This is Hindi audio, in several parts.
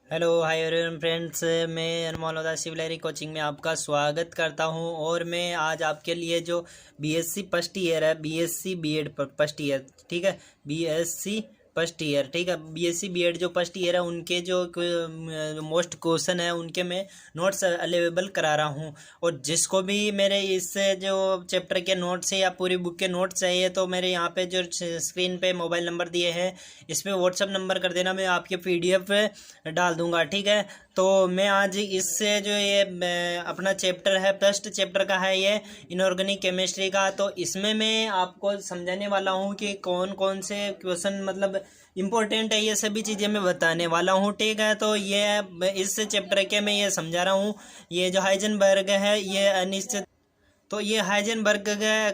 हेलो हाय एवरीवन फ्रेंड्स, मैं अनमोल उदासी सिविलरी कोचिंग में आपका स्वागत करता हूं। और मैं आज आपके लिए जो बीएससी फर्स्ट ईयर है, बीएससी बीएड फर्स्ट ईयर, ठीक है, बीएससी फर्स्ट ईयर, ठीक है, बीएससी बीएड जो फर्स्ट ईयर है उनके जो मोस्ट क्वेश्चन है उनके मैं नोट्स अवेलेबल करा रहा हूं। और जिसको भी मेरे इस जो चैप्टर के नोट्स है या पूरी बुक के नोट्स चाहिए तो मेरे यहाँ पे जो स्क्रीन पे मोबाइल नंबर दिए हैं इस पर व्हाट्सअप नंबर कर देना, मैं आपके पीडीएफ डाल दूंगा, ठीक है। तो मैं आज इससे जो ये अपना चैप्टर है, फर्स्ट चैप्टर का है ये इनऑर्गेनिक केमिस्ट्री का, तो इसमें मैं आपको समझाने वाला हूँ कि कौन कौन से क्वेश्चन मतलब इम्पोर्टेंट है, ये सभी चीज़ें मैं बताने वाला हूँ, ठीक है। तो ये इस चैप्टर के मैं ये समझा रहा हूँ। ये जो हाइजेनबर्ग है ये अनिश्चित, तो ये हाइजेनबर्ग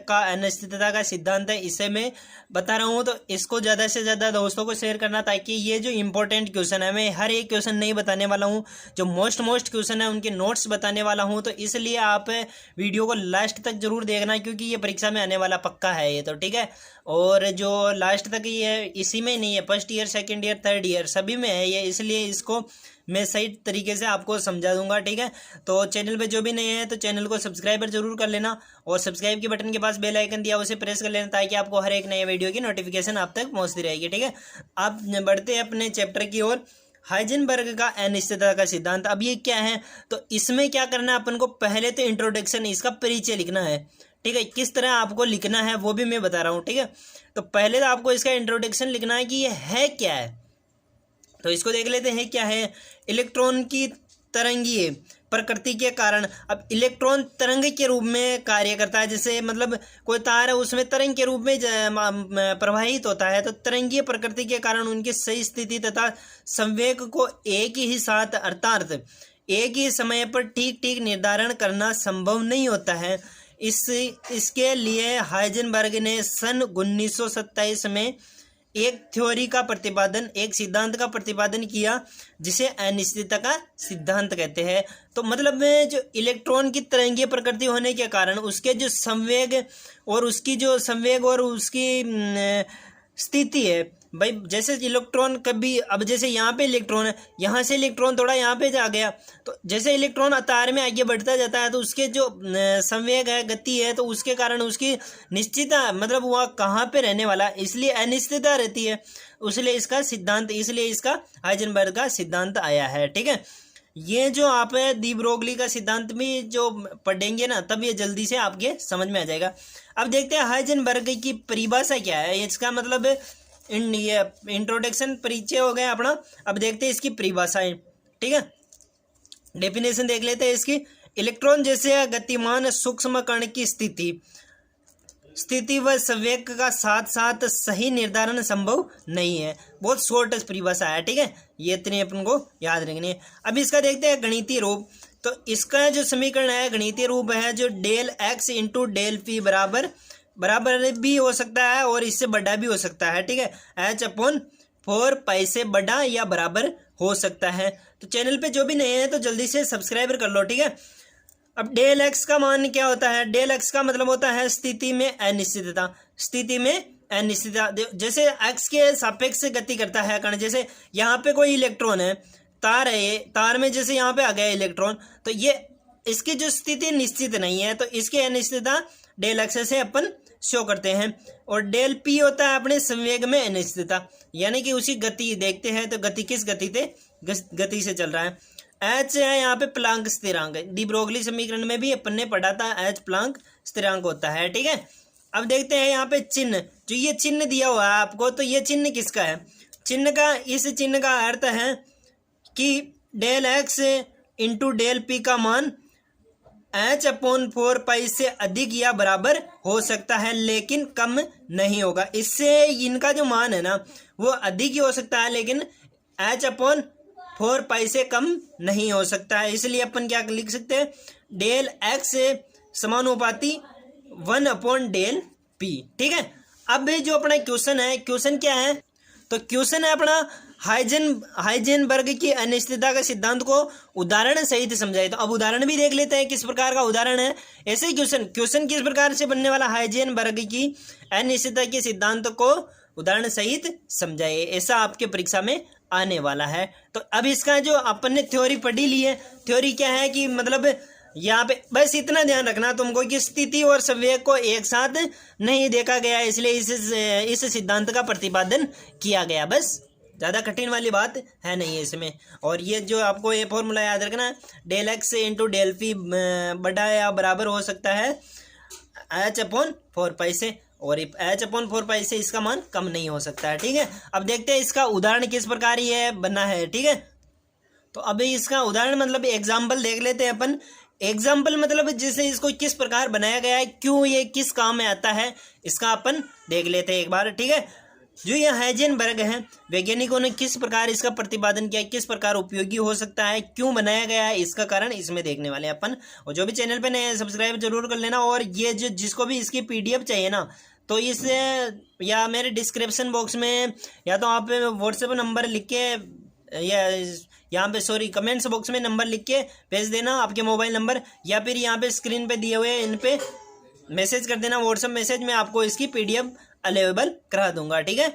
का अनिश्चितता का सिद्धांत है, इसे मैं बता रहा हूँ। तो इसको ज़्यादा से ज़्यादा दोस्तों को शेयर करना, ताकि ये जो इंपॉर्टेंट क्वेश्चन है, मैं हर एक क्वेश्चन नहीं बताने वाला हूँ, जो मोस्ट क्वेश्चन है उनके नोट्स बताने वाला हूँ। तो इसलिए आप वीडियो को लास्ट तक जरूर देखना, क्योंकि ये परीक्षा में आने वाला पक्का है ये, तो ठीक है। और जो लास्ट तक ये इसी में नहीं है, first year, second year, third year सभी में है ये, इसलिए इसको मैं सही तरीके से आपको समझा दूंगा, ठीक है। तो चैनल पे जो भी नए हैं तो चैनल को सब्सक्राइबर जरूर कर लेना, और सब्सक्राइब के बटन के पास बेल आइकन दिया उसे प्रेस कर लेना, ताकि आपको हर एक नए वीडियो की नोटिफिकेशन आप तक पहुंचती रहेगी, ठीक है। आप बढ़ते हैं अपने चैप्टर की ओर। हाइजेनबर्ग का अनिश्चितता का सिद्धांत, अब ये क्या है, तो इसमें क्या करना है अपन को, पहले तो इंट्रोडक्शन, इसका परिचय लिखना है, ठीक है। किस तरह आपको लिखना है वो भी मैं बता रहा हूँ, ठीक है। तो पहले तो आपको इसका इंट्रोडक्शन लिखना है कि ये है क्या है। तो इसको देख लेते हैं क्या है। इलेक्ट्रॉन की तरंगीय प्रकृति के कारण, अब इलेक्ट्रॉन तरंग के रूप में कार्य करता है, जैसे मतलब कोई तार है उसमें तरंग के रूप में प्रवाहित होता है। तो तरंगीय प्रकृति के कारण उनकी सही स्थिति तथा संवेग को एक ही साथ अर्थात एक ही समय पर ठीक ठीक निर्धारण करना संभव नहीं होता है। इसके लिए हाइजेनबर्ग ने सन 1927 में एक थ्योरी का प्रतिपादन, एक सिद्धांत का प्रतिपादन किया, जिसे अनिश्चितता का सिद्धांत कहते हैं। तो मतलब में जो इलेक्ट्रॉन की तरंगीय प्रकृति होने के कारण उसके जो संवेग और उसकी स्थिति है भाई, जैसे इलेक्ट्रॉन कभी, अब जैसे यहाँ पे इलेक्ट्रॉन है, यहाँ से इलेक्ट्रॉन थोड़ा यहाँ पे जा गया, तो जैसे इलेक्ट्रॉन तार में आगे बढ़ता जाता है तो उसके जो संवेग है, गति है, तो उसके कारण उसकी निश्चितता मतलब वह कहाँ पे रहने वाला, इसलिए अनिश्चितता रहती है, इसलिए इसका हाइजेनबर्ग का सिद्धांत आया है, ठीक है। ये जो आप डी ब्रोगली का सिद्धांत भी जो पढ़ेंगे ना, तब ये जल्दी से आपके समझ में आ जाएगा। अब देखते हैं हाइजेनबर्ग की परिभाषा क्या है, इसका मतलब ये इंट्रोडक्शन परिचय हो गया अपना। अब देखते हैं इसकी परिभाषाएं, ठीक है। डेफिनेशन देख लेते हैं इसकी। इलेक्ट्रॉन जैसे गतिमान सूक्ष्म कण की स्थिति व संवेग का साथ साथ सही निर्धारण संभव नहीं है। बहुत शॉर्ट परिभाषा है, ठीक है, ये इतने अपन को याद रखनी है। अब इसका देखते हैं गणितीय रूप। तो इसका जो समीकरण है, गणितीय रूप है जो del x into del p बराबर भी हो सकता है और इससे बड़ा भी हो सकता है, ठीक है। H/4 पाई से बड़ा या बराबर हो सकता है। तो चैनल पे जो भी नए हैं तो जल्दी से सब्सक्राइब कर लो, ठीक है। अब डेल एक्स का मान क्या होता है, डेल एक्स का मतलब होता है स्थिति में अनिश्चितता, जैसे एक्स के सापेक्ष गति करता है कण। जैसे यहाँ पे कोई इलेक्ट्रॉन है, तार है, ये तार में जैसे यहाँ पे आ गया इलेक्ट्रॉन, तो ये इसकी जो स्थिति निश्चित नहीं है, तो इसकी अनिश्चितता डेल एक्स से अपन शो करते हैं। और डेल पी होता है अपने संवेग में अनिश्चितता, यानी कि उसी गति देखते हैं तो गति किस गति से चल रहा है। एच है यहाँ पे प्लांक स्थिरांक, डी ब्रोगली समीकरण में भी अपन ने पढ़ा था, एच प्लांक स्थिरांक होता है, ठीक है। अब देखते हैं यहाँ पे चिन्ह, जो ये चिन्ह दिया हुआ है आपको, तो ये चिन्ह किसका है, इस चिन्ह का अर्थ है कि del x into del p का मान H/4 पाई से अधिक या बराबर हो सकता है, लेकिन कम नहीं होगा। इससे इनका जो मान है ना वो अधिक ही हो सकता है, लेकिन H/4 पाई से कम नहीं हो सकता है। इसलिए अपन क्या लिख सकते हैं, डेल एक्स समानुपाती 1/डेल पी, ठीक है। अब जो अपना क्वेश्चन है, क्वेश्चन क्या है, तो क्वेश्चन है अपना हाइजेनबर्ग की अनिश्चितता के सिद्धांत को उदाहरण सहित समझाए। तो अब उदाहरण भी देख लेते हैं किस प्रकार का उदाहरण है। ऐसे ही क्वेश्चन किस प्रकार से बनने वाला, हाइजेनबर्ग की अनिश्चितता के सिद्धांत को उदाहरण सहित समझाए, ऐसा आपके परीक्षा में आने वाला है। तो अब इसका जो अपन ने थ्योरी पढ़ी ली है, थ्योरी क्या है कि मतलब यहाँ पे बस इतना ध्यान रखना तुमको कि स्थिति और संवेग को एक साथ नहीं देखा गया, इसलिए इस सिद्धांत का प्रतिपादन किया गया। बस ज़्यादा कठिन वाली बात है नहीं है इसमें। और ये जो आपको ये फॉर्मूला याद रखना, del x into del p बड़ा या बराबर हो सकता है h/4 से, और h/4 से इसका मान कम नहीं हो सकता है। ठीक है, अब देखते हैं इसका उदाहरण किस प्रकार ये बना है। ठीक है, तो अभी इसका उदाहरण मतलब एग्जाम्पल देख लेते हैं अपन। एग्जाम्पल मतलब जैसे इसको किस प्रकार बनाया गया है, क्यों ये किस काम में आता है, इसका अपन देख लेते हैं एक बार। ठीक है, जो ये हाइजेनबर्ग है, वैज्ञानिकों ने किस प्रकार इसका प्रतिपादन किया, किस प्रकार उपयोगी हो सकता है, क्यों बनाया गया है, इसका कारण इसमें देखने वाले हैं अपन। और जो भी चैनल पे नए हैं सब्सक्राइब जरूर कर लेना। और ये जो जिसको भी इसकी PDF चाहिए ना, तो इस या मेरे डिस्क्रिप्शन बॉक्स में या तो आप व्हाट्सएप नंबर लिख के या यहाँ पे कमेंट्स बॉक्स में नंबर लिख के भेज देना आपके मोबाइल नंबर, या फिर यहाँ पे स्क्रीन पे दिए हुए इन पे मैसेज कर देना, व्हाट्सएप मैसेज में आपको इसकी PDF अवेलेबल करा दूंगा। ठीक है,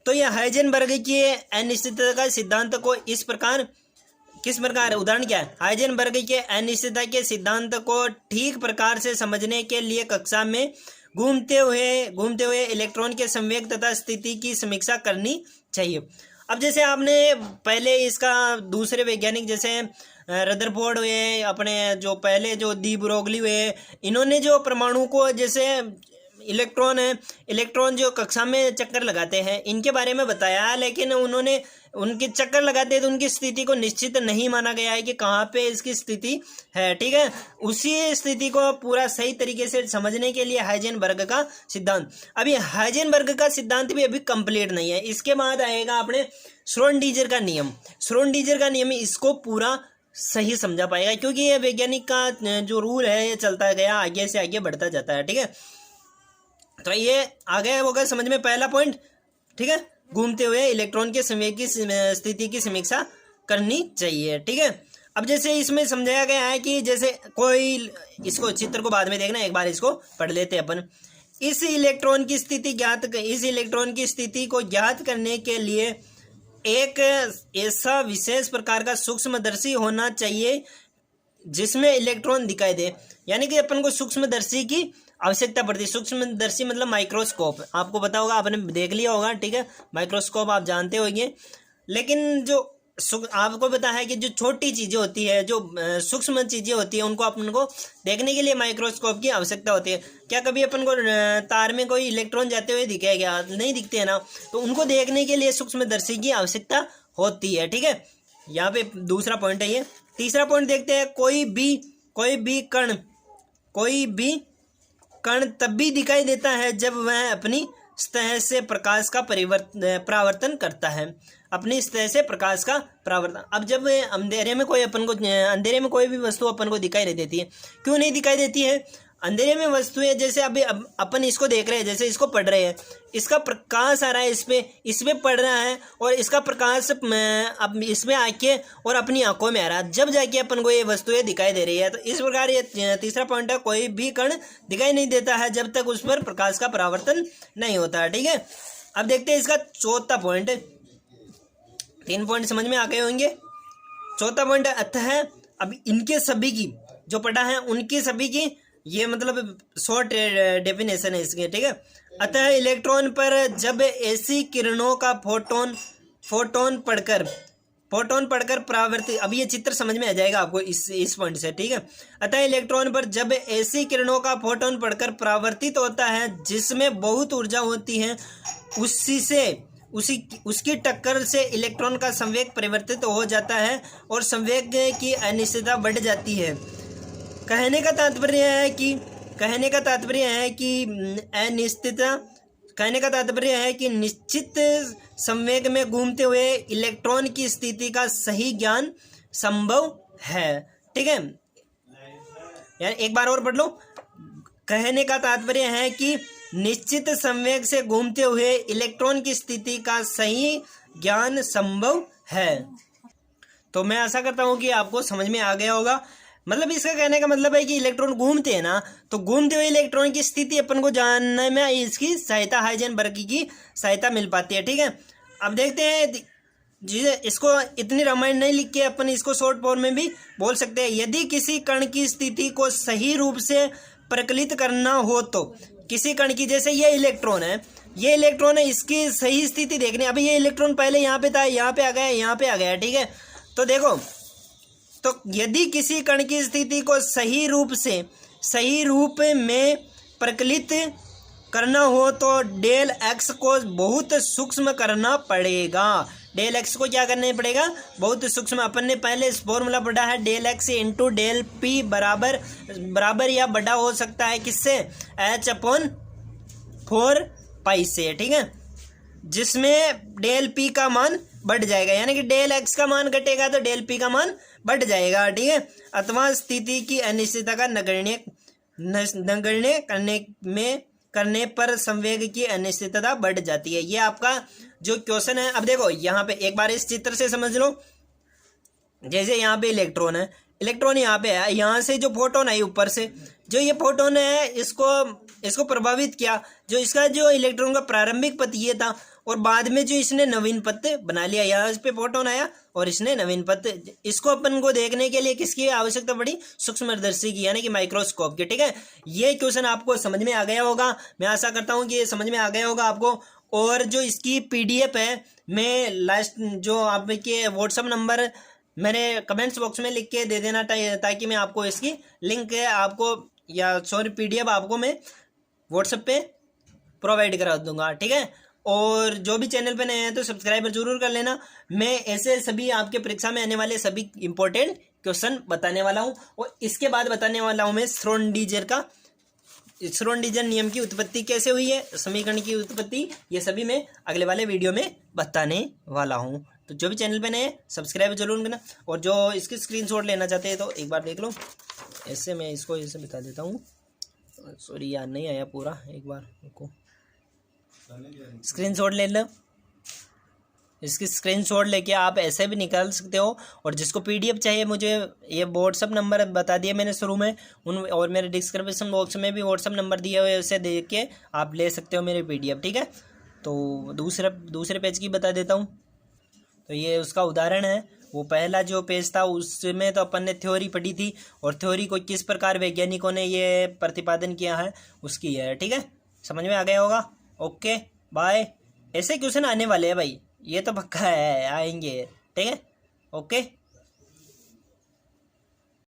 तो यह हाइजेनबर्ग की अनिश्चितता का सिद्धांत को किस प्रकार उदाहरण क्या है, हाइजेनबर्ग के अनिश्चितता के सिद्धांत को ठीक प्रकार से समझने के लिए कक्षा में घूमते हुए इलेक्ट्रॉन के संवेग तथा स्थिति की समीक्षा करनी चाहिए। अब जैसे आपने पहले इसका दूसरे वैज्ञानिक जैसे रदरफोर्ड हुए, अपने जो पहले जो डी ब्रोगली हुए, इन्होंने जो परमाणु को जैसे इलेक्ट्रॉन जो कक्षा में चक्कर लगाते हैं इनके बारे में बताया, लेकिन उन्होंने उनके चक्कर लगाते हैं तो उनकी स्थिति को निश्चित नहीं माना गया है कि कहाँ पे इसकी स्थिति है। ठीक है, उसी स्थिति को पूरा सही तरीके से समझने के लिए हाइजेनबर्ग का सिद्धांत, अभी हाइजेनबर्ग का सिद्धांत भी अभी कंप्लीट नहीं है। इसके बाद आएगा अपने श्रोडिंगर का नियम। श्रोडिंगर का नियम इसको पूरा सही समझा पाएगा, क्योंकि ये वैज्ञानिक का जो रूल है ये चलता गया, आगे से आगे बढ़ता जाता है। ठीक है, तो ये आ गया होगा समझ में पहला पॉइंट। ठीक है, घूमते हुए इलेक्ट्रॉन के संवेग की स्थिति की समीक्षा करनी चाहिए। ठीक है, अब जैसे इसमें समझाया गया है कि जैसे कोई, इसको चित्र को बाद में देखना, एक बार इसको पढ़ लेते हैं अपन। इस इलेक्ट्रॉन की स्थिति को ज्ञात करने के लिए एक ऐसा विशेष प्रकार का सूक्ष्मदर्शी होना चाहिए जिसमें इलेक्ट्रॉन दिखाई दे, यानी कि अपन को सूक्ष्मदर्शी की आवश्यकता पड़ती है। सूक्ष्मदर्शी मतलब माइक्रोस्कोप, आपको पता होगा, आपने देख लिया होगा। ठीक है, माइक्रोस्कोप आप जानते होंगे, लेकिन जो आपको पता है कि जो छोटी चीज़ें होती है, जो सूक्ष्म चीज़ें होती है, उनको अपन को देखने के लिए माइक्रोस्कोप की आवश्यकता होती है। क्या कभी अपन को तार में कोई इलेक्ट्रॉन जाते हुए दिखेगा क्या? नहीं दिखते हैं ना, तो उनको देखने के लिए सूक्ष्मदर्शी की आवश्यकता होती है। ठीक है, यहाँ पे दूसरा पॉइंट है ये। तीसरा पॉइंट देखते हैं, कोई भी कण तब भी दिखाई देता है जब वह अपनी सतह से प्रकाश का परावर्तन करता है, अपनी सतह से प्रकाश का परावर्तन। अब जब अंधेरे में कोई भी वस्तु अपन को दिखाई नहीं देती है, क्यों नहीं दिखाई देती है? अंधेरे में वस्तुएं, जैसे अभी अपन इसको देख रहे हैं, जैसे इसको पढ़ रहे हैं, इसका प्रकाश आ रहा है, इस पे पड़ रहा है, और इसका प्रकाश अब इसमें आके और अपनी आंखों में आ रहा है, जब जाके अपन को ये वस्तुएं दिखाई दे रही है। तो इस प्रकार ये तीसरा पॉइंट है, कोई भी कण दिखाई नहीं देता है जब तक उस पर प्रकाश का परावर्तन नहीं होता है। ठीक है, अब देखते हैं इसका चौथा पॉइंट। 3 पॉइंट समझ में आ गए होंगे। चौथा पॉइंट अतः, अब इनके सभी की जो पढ़ा है उनकी सभी की ये मतलब शॉर्ट डेफिनेशन है इसके। ठीक है, अतः इलेक्ट्रॉन पर जब ऐसी किरणों का फोटोन पढ़कर परावर्तित, अब ये चित्र समझ में आ जाएगा आपको इस पॉइंट से। ठीक है, अतः इलेक्ट्रॉन पर जब ऐसी किरणों का फोटोन पढ़कर परावर्तित होता है जिसमें बहुत ऊर्जा होती है, उसकी टक्कर से इलेक्ट्रॉन का संवेग परिवर्तित हो जाता है और संवेग की अनिश्चितता बढ़ जाती है। कहने का तात्पर्य है कि निश्चित संवेग में घूमते हुए इलेक्ट्रॉन की स्थिति का सही ज्ञान संभव है। ठीक है, यार एक बार और पढ़ लो। कहने का तात्पर्य है कि निश्चित संवेग से घूमते हुए इलेक्ट्रॉन की स्थिति का सही ज्ञान संभव है। तो मैं आशा करता हूँ कि आपको समझ में आ गया होगा। मतलब इसका कहने का मतलब है कि इलेक्ट्रॉन घूमते हैं ना, तो घूमते हुए इलेक्ट्रॉन की स्थिति अपन को जानने में इसकी सहायता, हाइजेनबर्ग की सहायता मिल पाती है। ठीक है, अब देखते हैं जी इसको इतनी रामायण नहीं लिख के अपन इसको शॉर्ट फॉर्म में भी बोल सकते हैं। यदि किसी कण की स्थिति को सही रूप से प्रकलित करना हो तो किसी कण की, जैसे ये इलेक्ट्रॉन है, ये इलेक्ट्रॉन है, इसकी सही स्थिति देखनी। अभी ये इलेक्ट्रॉन पहले यहाँ पे था, यहाँ पे आ गया, यहाँ पे आ गया, ठीक है। तो देखो, तो यदि किसी कण की स्थिति को सही रूप में प्रकलित करना हो तो डेल एक्स को बहुत सूक्ष्म करना पड़ेगा। डेल एक्स को क्या करना पड़ेगा? बहुत सूक्ष्म। अपन ने पहले फॉर्मूला पढ़ा है, del x into del p बराबर या बड़ा हो सकता है किससे? h/4 से, ठीक है, जिसमें डेल पी का मान बढ़ जाएगा, यानी कि डेल एक्स का मान घटेगा तो डेल पी का मान बढ़ जाएगा, ठीक है। अथवा स्थिति की अनिश्चितता का नगण्य करने पर संवेग की अनिश्चितता बढ़ जाती है। ये आपका जो क्वेश्चन है। अब देखो यहाँ पे एक बार इस चित्र से समझ लो। जैसे यहाँ पे इलेक्ट्रॉन है, इलेक्ट्रॉन यहाँ पे है, यहाँ से जो फोटोन आई ऊपर से, जो ये फोटोन है इसको प्रभावित किया, जो इसका जो इलेक्ट्रॉन का प्रारंभिक पथ ये था, और बाद में जो इसने नवीन पथ बना लिया, यहाँ इस पे फोटोन आया और इसने नवीन पथ। इसको अपन को देखने के लिए किसकी आवश्यकता पड़ी? सूक्ष्मदर्शी की, यानी कि माइक्रोस्कोप की, ठीक है। ये क्वेश्चन आपको समझ में आ गया होगा, मैं आशा करता हूँ कि ये समझ में आ गया होगा आपको। और जो इसकी PDF है, मैं लास्ट जो आपके व्हाट्सअप नंबर मेरे कमेंट्स बॉक्स में लिख के दे देना, ताकि मैं आपको इसकी लिंक आपको PDF आपको मैं व्हाट्सएप पे प्रोवाइड करा दूंगा, ठीक है। और जो भी चैनल पे नए हैं तो सब्सक्राइबर जरूर कर लेना। मैं ऐसे सभी आपके परीक्षा में आने वाले सभी इंपॉर्टेंट क्वेश्चन बताने वाला हूँ। और इसके बाद बताने वाला हूँ मैं श्रोडिंगर नियम की उत्पत्ति कैसे हुई है, समीकरण की उत्पत्ति, ये सभी मैं अगले वाले वीडियो में बताने वाला हूँ। तो जो भी चैनल पे नए सब्सक्राइब जरूर करना। और जो इसकी स्क्रीनशॉट लेना चाहते हैं तो एक बार देख लो। ऐसे मैं इसको ऐसे बता देता हूँ, सॉरी याद नहीं आया पूरा, एक बार रुको, स्क्रीनशॉट ले लो। इसकी स्क्रीनशॉट लेके आप ऐसे भी निकाल सकते हो। और जिसको PDF चाहिए, मुझे ये व्हाट्सअप नंबर बता दिया मैंने शुरू में, और मेरे डिस्क्रिप्शन बॉक्स में भी व्हाट्सअप नंबर दिया हुआ है, उसे देख के आप ले सकते हो मेरे PDF, ठीक है। तो दूसरे पेज की बता देता हूँ। तो ये उसका उदाहरण है। वो पहला जो पेज था उसमें तो अपन ने थ्योरी पढ़ी थी, और थ्योरी को किस प्रकार वैज्ञानिकों ने ये प्रतिपादन किया है उसकी है, ठीक है। समझ में आ गया होगा। Okay bye. ऐसे क्वेश्चन आने वाले हैं भाई, ये तो पक्का है, आएंगे, ठीक है। ओके।